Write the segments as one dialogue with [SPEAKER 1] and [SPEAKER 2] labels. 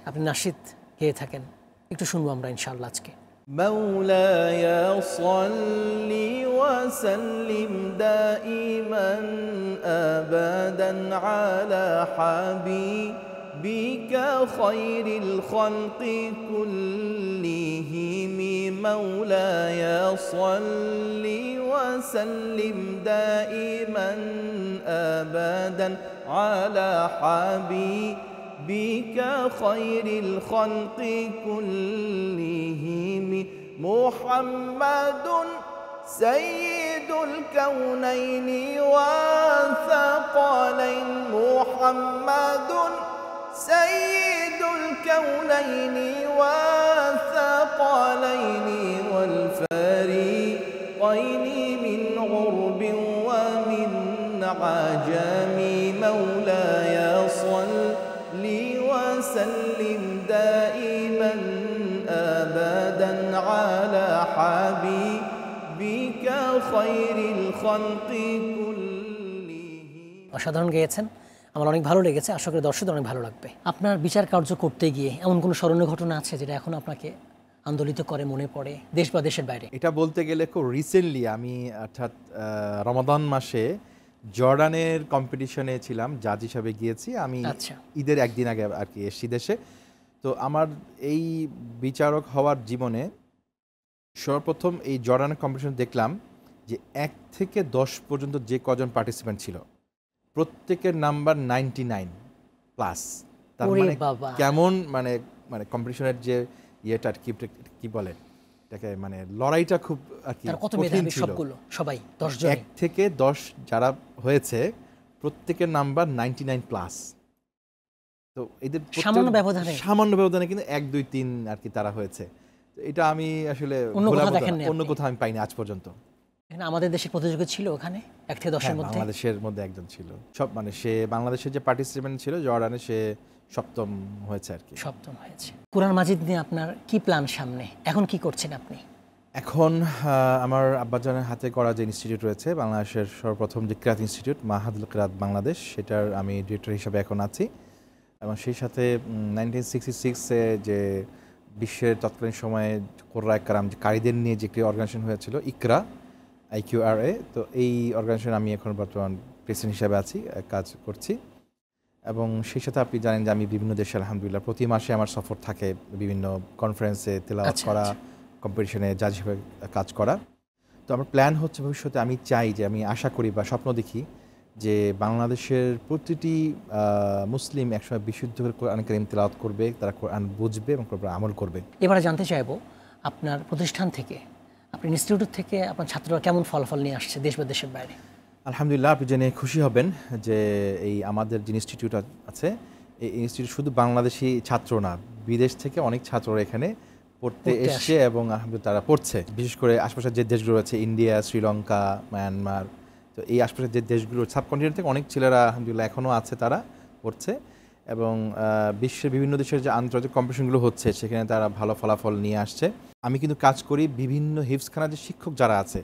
[SPEAKER 1] আপনি নাশিদ গেয়ে থাকেন, একটু শুনবো আমরা ইনশাআল্লাহ আজকে।
[SPEAKER 2] مولاي صل وسلم دائما أبدا على حبيبك خير الخلق كلهم مولاي صل وسلم دائما أبدا على حبيبك خير الخلق كلهم محمد سيد الكونين والثقلين محمد سيد الكونين والثقلين والفريقين من غرب ومن عجم مولاي صل وسلم دائما أبدا على حبيبك خير الخلق كلهم।
[SPEAKER 1] অসাধারণ গেয়েছেন, আমার অনেক ভালো লেগেছে, আশা করি দর্শকদের অনেক ভালো লাগবে। আপনার বিচার কার্য করতে গিয়ে এমন কোনো স্মরণীয় ঘটনা আছে যেটা এখন আপনাকে আন্দোলিত করে, মনে পড়ে, দেশ বা দেশের বাইরে?
[SPEAKER 3] এটা বলতে গেলে খুব রিসেন্টলি আমি অর্থাৎ রমাদান মাসে জর্ডানের কম্পিটিশনে ছিলাম, জাজ হিসাবে গিয়েছি আমি। ঈদের একদিন আগে আর কি এসছি দেশে। তো আমার এই বিচারক হওয়ার জীবনে সর্বপ্রথম এই জর্ডানের কম্পিটিশন দেখলাম যে 1 থেকে 10 পর্যন্ত যে কজন পার্টিসিপেন্ট ছিল প্রত্যেকের নাম্বার 99 প্লাস। তার মানে কেমন মানে মানে কম্পিটিশনের যে ইয়েটা কি বলে এটাকে, মানে লড়াইটা খুব আর কি কঠিন ছিল।
[SPEAKER 1] সবাই 10 জন,
[SPEAKER 3] 1 থেকে 10 যারা হয়েছে প্রত্যেকের নাম্বার 99 প্লাস। তো এদের সামান্য ব্যবধানে কিন্তু 1 2 3 আর কি তারা হয়েছে। এটা আমি আসলে অন্য কোথাও আমি পাইনি আজ পর্যন্ত।
[SPEAKER 1] এখানে আমাদের দেশের প্রতিযোগী ছিল ওখানে 1 থেকে 10 এর মধ্যে,
[SPEAKER 3] বাংলাদেশের মধ্যে একজন ছিল। সব মানে সে বাংলাদেশের যে পার্টিসিপেন্ট ছিল জর্ডানে, সে 7ম হয়েছে আর কি।
[SPEAKER 1] 7ম হয়েছে। কোরআন মাজিদ নিয়ে আপনার কি প্ল্যান সামনে, এখন কি করছেন আপনি?
[SPEAKER 3] এখন আমার আব্বাজানের হাতে করা যে ইনস্টিটিউট রয়েছে, বাংলাদেশের সর্বপ্রথম যে কিরাত ইনস্টিটিউট মাহাদুল কিরাত বাংলাদেশ, সেটার আমি ডিরেক্টর হিসাবে এখন আছি। এবং সেই সাথে 1966-এ যে বিশ্বের তৎকালীন সময়ে কোরআন কারাম যে কারিদের নিয়ে যে একটি অর্গানাইজেশন হয়েছিল ইকরা, IQRA, তো এই অর্গানাইজেশন আমি এখন বর্তমান প্রেসিডেন্ট হিসাবে আছি, কাজ করছি। এবং সেই সাথে আপনি জানেন যে আমি বিভিন্ন দেশে আলহামদুলিল্লাহ প্রতি মাসে আমার সফর থাকে, বিভিন্ন কনফারেন্সে তেলাওয়াত করা, কম্পিটিশনে জাজ হিসেবে কাজ করা। তো আমার প্ল্যান হচ্ছে ভবিষ্যতে আমি চাই যে, আমি আশা করি বা স্বপ্ন দেখি যে বাংলাদেশের প্রতিটি মুসলিম একসময় বিশুদ্ধ করে কোরআন কারীম তেলাওয়াত করবে, তারা কোরআন বুঝবে এবং কোরআন আমল করবে।
[SPEAKER 1] এবারে জানতে চাইবো আপনার প্রতিষ্ঠান থেকে, আপনার ইনস্টিটিউট থেকে আপনার ছাত্ররা কেমন ফলাফল নিয়ে আসছে দেশ বা দেশের বাইরে?
[SPEAKER 3] আলহামদুলিল্লাহ, আপনি জেনে খুশি হবেন যে এই আমাদের যে ইনস্টিটিউট আছে, এই ইনস্টিটিউট শুধু বাংলাদেশি ছাত্র না, বিদেশ থেকে অনেক ছাত্ররা এখানে পড়তে এসছে এবং আলহামদুলিল্লাহ তারা পড়ছে। বিশেষ করে আশপাশের যে দেশগুলো আছে, ইন্ডিয়া, শ্রীলঙ্কা, মায়ানমার, তো এই আশপাশের যে দেশগুলো সাবকন্টিনেন্ট থেকে অনেক ছেলেরা আলহামদুলিল্লাহ এখনও আছে, তারা পড়ছে। এবং বিশ্বের বিভিন্ন দেশের যে আন্তর্জাতিক কম্পিটিশনগুলো হচ্ছে সেখানে তারা ভালো ফলাফল নিয়ে আসছে। আমি কিন্তু কাজ করি বিভিন্ন হিফজখানার যে শিক্ষক যারা আছে,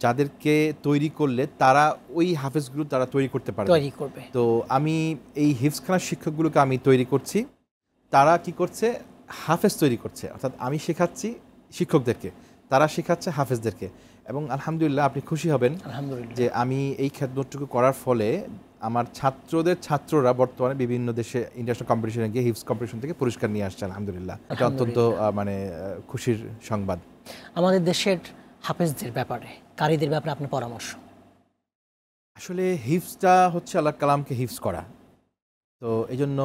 [SPEAKER 3] যাদেরকে তৈরি করলে তারা ওই হাফেজগুলো তারা তৈরি করতে পারবে। তো আমি এই হিফজখানার শিক্ষকগুলোকে আমি তৈরি করছি, তারা কি করছে, হাফেজ তৈরি করছে। অর্থাৎ আমি শেখাচ্ছি শিক্ষকদেরকে, তারা শেখাচ্ছে হাফেজদেরকে। এবং আলহামদুলিল্লাহ আপনি খুশি হবেন যে আমি এই খেদমতটুকু করার ফলে আমার ছাত্ররা বর্তমানে বিভিন্ন দেশে ইন্টারন্যাশনাল কম্পিটিশনে গিয়ে হিফজ কম্পিটিশন থেকে পুরস্কার নিয়ে আসছে। আলহামদুলিল্লাহ, এটা অত্যন্ত মানে খুশির সংবাদ।
[SPEAKER 1] আমাদের দেশের হাফেজদের ব্যাপারে, কারীদের ব্যাপারে আপনার পরামর্শ?
[SPEAKER 3] আসলে হিফজটা হচ্ছে আল্লাহ কালামকে হিফজ করা, তো এই জন্য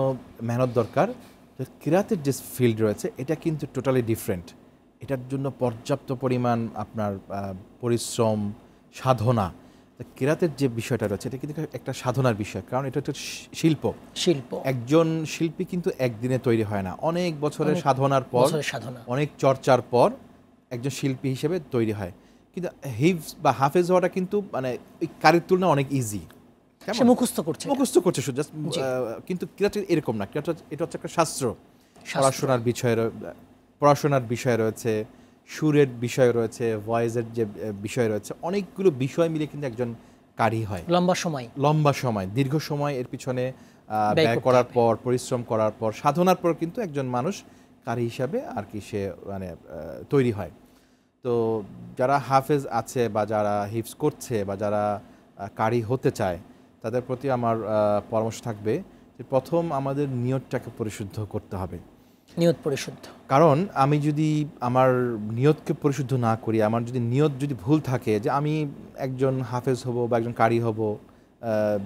[SPEAKER 3] মেহনত দরকার। তো কিরাতের যে ফিল্ড রয়েছে এটা কিন্তু টোটালি ডিফারেন্ট। এটার জন্য পর্যাপ্ত পরিমাণ আপনার পরিশ্রম, সাধনা। কিরাতের যে বিষয়টা রয়েছে এটা কিন্তু একটা সাধনার বিষয়, কারণ এটা একটা শিল্প। একজন শিল্পী কিন্তু একদিনে তৈরি হয় না, অনেক বছরের সাধনার পর, অনেক চর্চার পর একজন শিল্পী হিসেবে তৈরি হয়। কিন্তু হিফজ বা হাফেজ হওয়াটা কিন্তু মানে ওই কারির তুলনায় অনেক ইজি।
[SPEAKER 1] মুখস্থ
[SPEAKER 3] করছে শুধু, কিন্তু কিরাত এরকম না। কিরাত এটা হচ্ছে একটা শাস্ত্র। পড়াশোনার বিষয় রয়েছে, সুরের বিষয় রয়েছে, ভয়েসের যে বিষয় রয়েছে, অনেকগুলো বিষয় মিলে কিন্তু একজন কারি হয়। লম্বা সময়, দীর্ঘ সময় এর পিছনে ব্যয় করার পর, পরিশ্রম করার পর, সাধনার পর কিন্তু একজন মানুষ কারি হিসাবে আর কি সে মানে তৈরি হয়। তো যারা হাফেজ আছে বা যারা হিফজ করছে বা যারা কারি হতে চায়, তাদের প্রতি আমার পরামর্শ থাকবে যে প্রথম আমাদের নিয়তটাকে পরিশুদ্ধ করতে হবে।
[SPEAKER 1] নিয়ত পরিশুদ্ধ,
[SPEAKER 3] কারণ আমি যদি আমার নিয়তকে পরিশুদ্ধ না করি, আমার যদি নিয়ত যদি ভুল থাকে যে আমি একজন হাফেজ হব বা একজন কারি হব,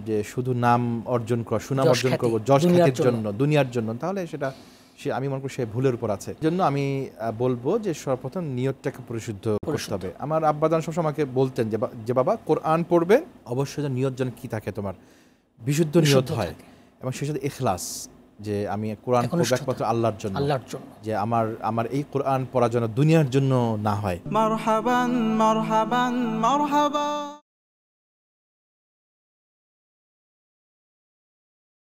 [SPEAKER 3] যে শুধু নাম অর্জন করা, সুনাম অর্জন করবো যশ খ্যাতির জন্য, দুনিয়ার জন্য, তাহলে সেটা আমি মনে করি সে ভুলের উপর আছে। জন্য আমি বলবো যে সর্বপ্রথম নিয়তটাকে পরিশুদ্ধ করতে হবে। আমার আব্বাজান সবসময় আমাকে বলতেন যে বাবা কোরআন পড়বে অবশ্যই নিয়ত যেন কি থাকে, তোমার বিশুদ্ধ নিয়ত হয়, এবং সেই সাথে ইখলাস, যে আমি কোরআন পড়ব একমাত্র আল্লাহর জন্য, যে আমার এই কোরআন পড়া যেন দুনিয়ার জন্য না হয়।
[SPEAKER 2] মারহাবান মারহাবান মারহাবান।